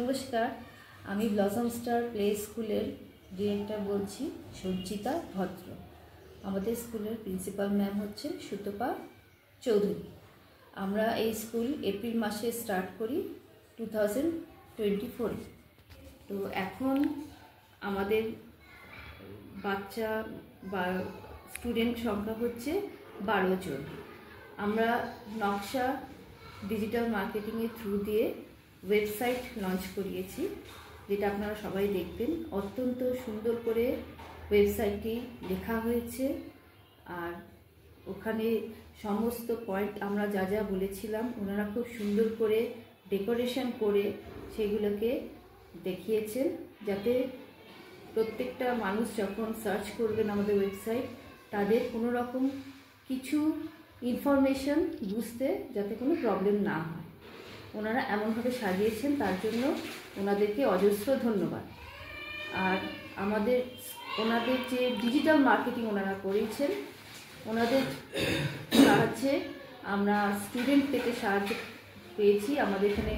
নমস্কার, আমি blossom star play স্কুলের ডিরেক্টর বলছি, সঞ্চিতা ভদ্র। আমাদের স্কুলের প্রিন্সিপাল ম্যাম হচ্ছেন সুতপা চৌধুরী। আমরা এই স্কুল এপ্রিল মাসে স্টার্ট করি 2024। তো এখন আমাদের বাচ্চা বা স্টুডেন্ট সংখ্যা হচ্ছে 12 জন। আমরা নকশা ডিজিটাল মার্কেটিংয়ের থ্রু দিয়ে ওয়েবসাইট লঞ্চ করিয়েছি, যেটা আপনারা সবাই দেখবেন। অত্যন্ত সুন্দর করে ওয়েবসাইটটি লেখা হয়েছে, আর ওখানে সমস্ত পয়েন্ট আমরা যা যা বলেছিলাম ওনারা খুব সুন্দর করে ডেকোরেশন করে সেগুলোকে দেখিয়েছেন, যাতে প্রত্যেকটা মানুষ যখন সার্চ করবেন আমাদের ওয়েবসাইট, তাদের কোনো রকম কিছু ইনফরমেশন বুঝতে যাতে কোনো প্রবলেম না হয়। ওনারা এমনভাবে সাজিয়েছেন, তার জন্য ওনাদেরকে অজস্র ধন্যবাদ। আর ওনাদের যে ডিজিটাল মার্কেটিং ওনারা করেছেন, ওনাদের সাহায্যে আমরা স্টুডেন্ট থেকে সাহায্য পেয়েছি। আমাদের এখানে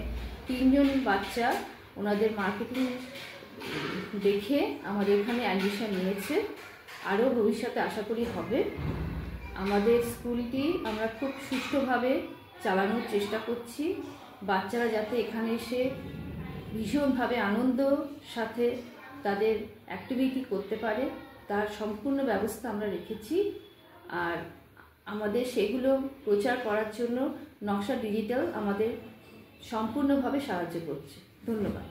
3 জন বাচ্চা ওনাদের মার্কেটিং দেখে আমাদের এখানে অ্যাডমিশন নিয়েছে, আরও ভবিষ্যতে আশা করি হবে। আমাদের স্কুলটি আমরা খুব সুষ্ঠুভাবে চালানোর চেষ্টা করছি। বাচ্চারা যাতে এখানে এসে ভীষণভাবে আনন্দর সাথে তাদের অ্যাক্টিভিটি করতে পারে, তার সম্পূর্ণ ব্যবস্থা আমরা রেখেছি। আর আমাদের সেগুলো প্রচার করার জন্য নকশা ডিজিটাল আমাদের সম্পূর্ণভাবে সাহায্য করছে। ধন্যবাদ।